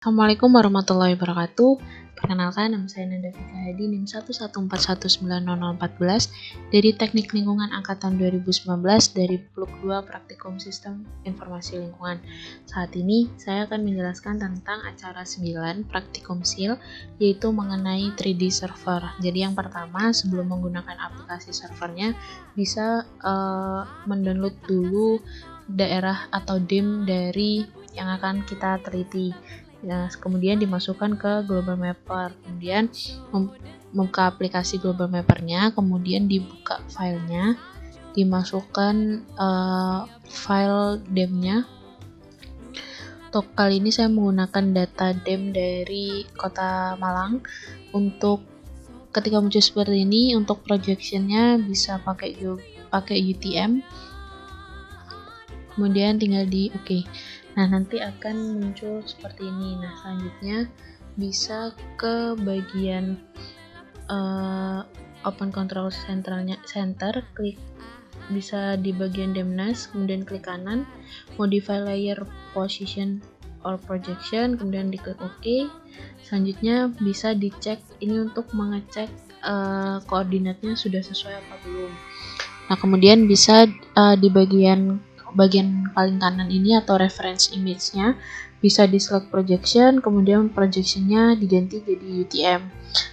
Assalamualaikum warahmatullahi wabarakatuh. Perkenalkan, nama saya Nanda Fika Hadi, NIM 114190014 dari Teknik Lingkungan Angkatan 2019 dari Blok 2 Praktikum Sistem Informasi Lingkungan. Saat ini saya akan menjelaskan tentang acara 9 Praktikum SIL, yaitu mengenai 3D server. Jadi yang pertama, sebelum menggunakan aplikasi servernya, bisa mendownload dulu daerah atau DIM dari yang akan kita teliti. Ya, kemudian dimasukkan ke Global Mapper, kemudian membuka aplikasi Global Mappernya, kemudian dibuka filenya, dimasukkan file DEM-nya. Untuk kali ini saya menggunakan data DEM dari Kota Malang. Untuk ketika muncul seperti ini, untuk projectionnya bisa pakai UTM, kemudian tinggal di OK. Nah, nanti akan muncul seperti ini. Nah, selanjutnya bisa ke bagian Open Control Center, klik bisa di bagian DEMNAS, kemudian klik kanan, modify layer position or projection, kemudian diklik OK. Selanjutnya bisa dicek ini untuk mengecek koordinatnya sudah sesuai apa belum. Nah, kemudian bisa di bagian paling kanan ini atau reference image-nya bisa di select projection, kemudian projectionnya diganti jadi UTM,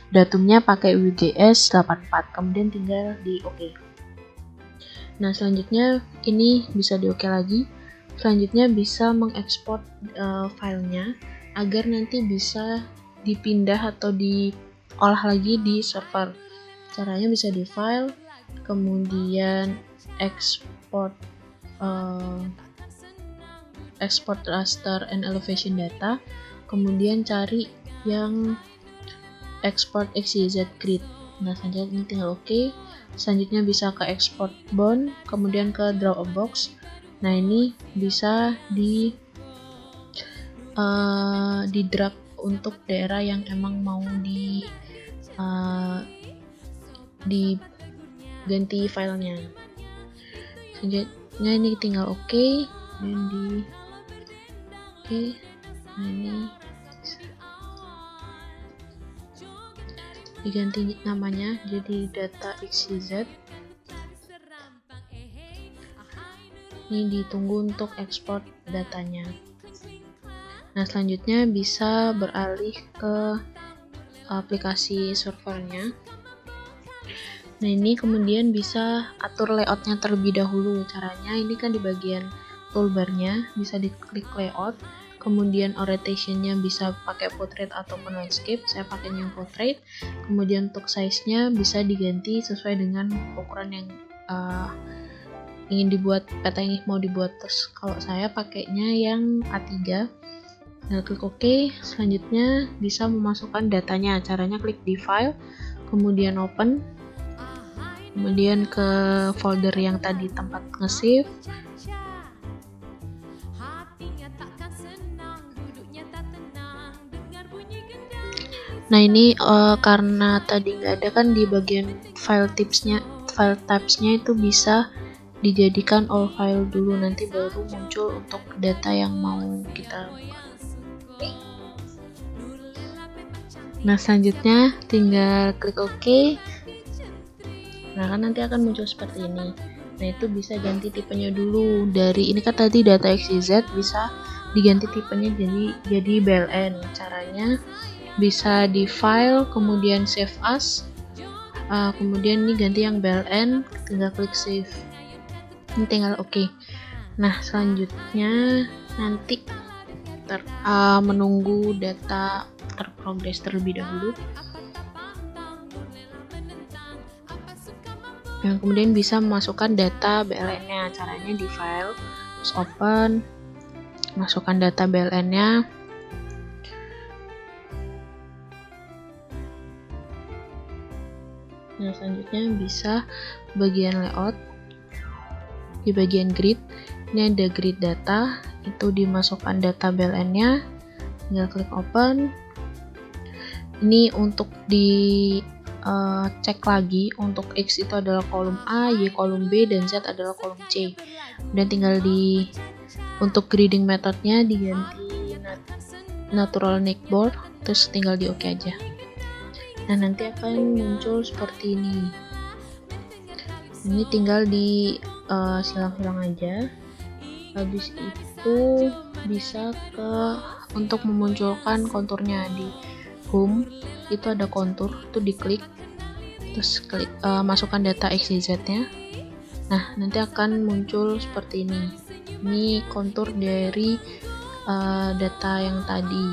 datumnya pakai WGS 84, kemudian tinggal di OK. Nah, selanjutnya ini bisa di OK lagi. Selanjutnya bisa mengekspor filenya agar nanti bisa dipindah atau diolah lagi di server. Caranya bisa di file, kemudian export raster and elevation data, kemudian cari yang export XYZ grid. Nah, selanjutnya tinggal OK. Selanjutnya bisa ke export bound, kemudian ke draw a box. Nah, ini bisa di drag untuk daerah yang emang mau diganti filenya. Selanjutnya ini tinggal OK, dan di OK. Nah, ini diganti namanya jadi data XYZ. Ini ditunggu untuk ekspor datanya. Nah, selanjutnya bisa beralih ke aplikasi servernya. Nah, ini kemudian bisa atur layoutnya terlebih dahulu. Caranya ini kan di bagian toolbarnya bisa diklik layout, kemudian orientationnya bisa pakai portrait ataupun landscape. Saya pakai yang portrait. Kemudian untuk size-nya bisa diganti sesuai dengan ukuran yang ingin dibuat, peta yang mau dibuat. Terus kalau saya pakainya yang A3. Nah, klik OK. Selanjutnya bisa memasukkan datanya. Caranya klik di file, kemudian open, kemudian ke folder yang tadi tempat nge-save. Nah, ini karena tadi nggak ada kan di bagian file types-nya itu bisa dijadikan all file dulu, nanti baru muncul untuk data yang mau kita. Nah, selanjutnya tinggal klik OK. Nah, kan nanti akan muncul seperti ini. Nah, itu bisa ganti tipenya dulu. Dari ini kan tadi data XYZ, bisa diganti tipenya jadi BLN. Caranya bisa di file, kemudian save as, kemudian ini ganti yang BLN, tinggal klik save. Ini tinggal OK. Nah, selanjutnya nanti menunggu data terprogres terlebih dahulu. Yang kemudian bisa memasukkan data BLN-nya. Caranya di file, terus open, masukkan data BLN-nya. Nah, selanjutnya bisa bagian layout, di bagian grid. Ini ada grid data, itu dimasukkan data BLN-nya, tinggal klik open. Ini untuk cek lagi, untuk X itu adalah kolom A, Y kolom B, dan Z adalah kolom C. Dan tinggal untuk grading metodenya diganti natural neckboard, terus tinggal di oke aja. Nah, nanti akan muncul seperti ini. Ini tinggal di silang-silang aja. Habis itu bisa untuk memunculkan konturnya di home itu ada kontur, itu diklik, terus masukkan data XYZ nya. Nah, nanti akan muncul seperti ini. Ini kontur dari data yang tadi.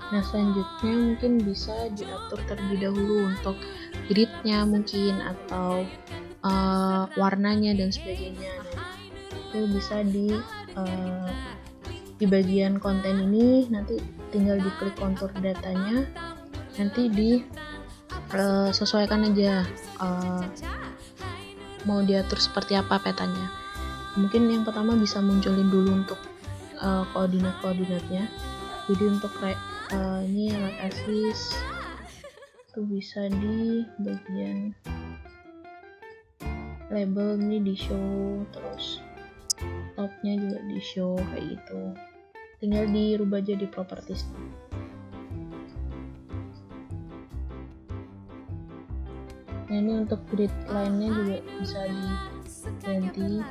Nah, selanjutnya mungkin bisa diatur terlebih dahulu untuk gridnya mungkin, atau warnanya dan sebagainya. Nah, itu bisa di bagian konten ini, nanti tinggal diklik kontur datanya, nanti sesuaikan aja mau diatur seperti apa petanya. Mungkin yang pertama bisa munculin dulu untuk koordinatnya. Jadi untuk ini red axis itu bisa di bagian label ini di show, terus topnya juga di show kayak gitu. Tinggal dirubah aja di properties. Nah, ini untuk grid line-nya juga bisa diganti.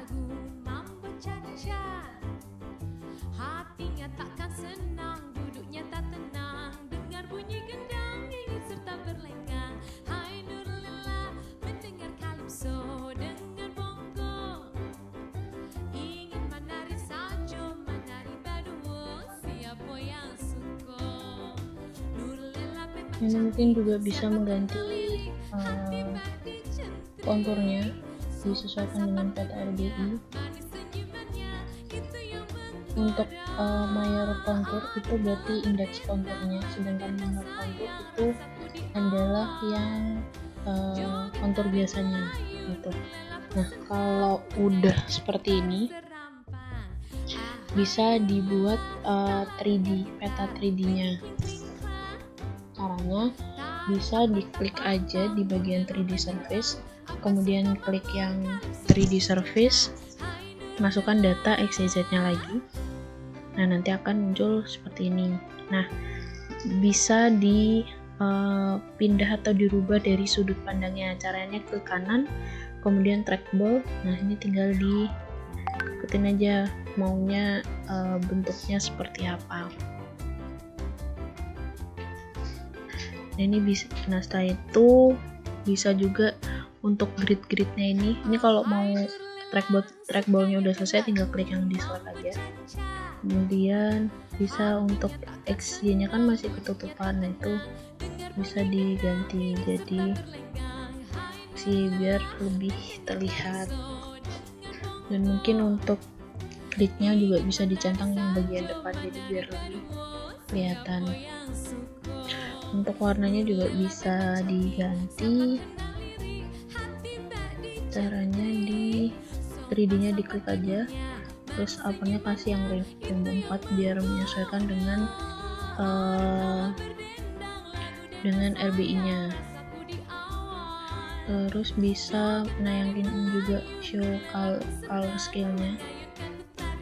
Ini mungkin juga bisa mengganti konturnya, disesuaikan dengan peta RGB. Untuk mayor kontur itu berarti indeks konturnya, sedangkan minor kontur itu adalah yang kontur biasanya gitu. Nah, kalau udah seperti ini bisa dibuat 3D, peta 3D-nya. Caranya bisa diklik aja di bagian 3D surface, kemudian klik yang 3D surface, masukkan data XYZ-nya lagi. Nah, nanti akan muncul seperti ini. Nah, bisa dipindah atau dirubah dari sudut pandangnya. Caranya klik kanan, kemudian trackball. Nah, ini tinggal diikutin aja maunya bentuknya seperti apa. Nah, ini bisa. Nah, setelah itu bisa juga untuk grid-gridnya ini kalau mau trackballnya udah selesai, tinggal klik yang di select aja. Kemudian bisa untuk XY nya kan masih ketutupan, nah itu bisa diganti jadi biar lebih terlihat. Dan mungkin untuk gridnya juga bisa dicentang yang bagian depan, jadi biar lebih kelihatan. Untuk warnanya juga bisa diganti. Caranya di 3D nya diklik aja, terus apanya kasih yang rainbow 4 biar menyesuaikan dengan RBI nya. Terus bisa nayangin juga show color scale nya,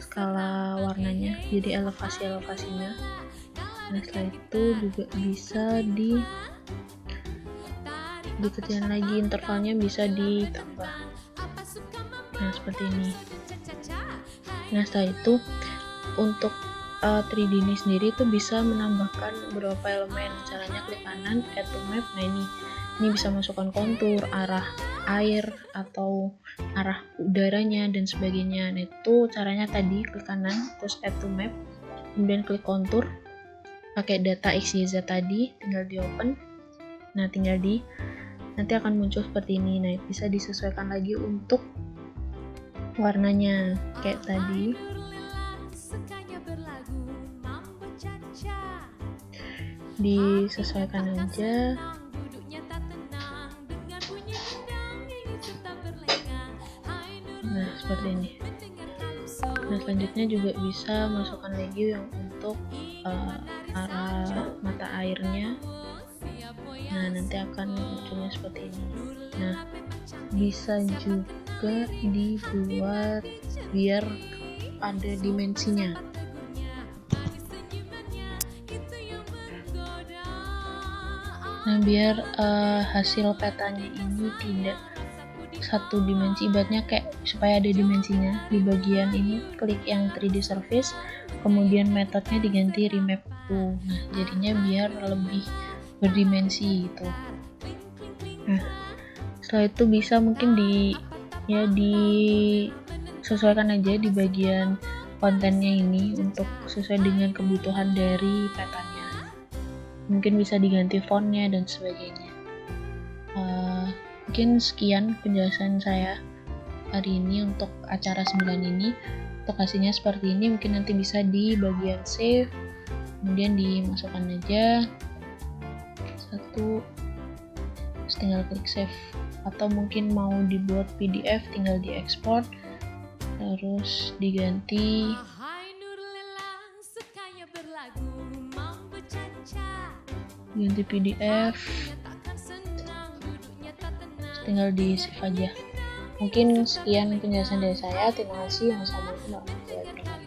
skala warnanya, jadi elevasinya. Nah, setelah itu juga bisa dikecilin lagi, intervalnya bisa ditambah. Nah, seperti ini. Nah, setelah itu untuk 3D ini sendiri itu bisa menambahkan beberapa elemen. Caranya klik kanan, add to map. Nah, ini bisa masukkan kontur, arah air atau arah udaranya dan sebagainya. Nah, itu caranya tadi klik kanan, terus add to map, kemudian klik kontur, pakai data XYZ tadi, tinggal di open. Nah, nanti akan muncul seperti ini. Nah, bisa disesuaikan lagi untuk warnanya kayak tadi. Disesuaikan aja. Nah, seperti ini. Nah, selanjutnya juga bisa masukkan lagi yang untuk arah mata airnya. Nah, nanti akan munculnya seperti ini. Nah, bisa juga dibuat biar ada dimensinya. Nah, biar hasil petanya ini tidak satu dimensi, ibaratnya kayak supaya ada dimensinya, di bagian ini klik yang 3D surface, kemudian metodenya diganti remap to. Nah, jadinya biar lebih berdimensi gitu. Nah, setelah itu bisa mungkin disesuaikan aja di bagian kontennya ini untuk sesuai dengan kebutuhan dari petanya. Mungkin bisa diganti fontnya dan sebagainya. Mungkin sekian penjelasan saya hari ini untuk acara 9 ini. Untuk hasilnya seperti ini, mungkin nanti bisa di bagian save, kemudian dimasukkan aja satu, terus tinggal klik save. Atau mungkin mau dibuat PDF, tinggal diekspor, terus diganti PDF, tinggal di save aja. Mungkin sekian penjelasan dari saya. Terima kasih. Wassalamualaikum warahmatullahi wabarakatuh.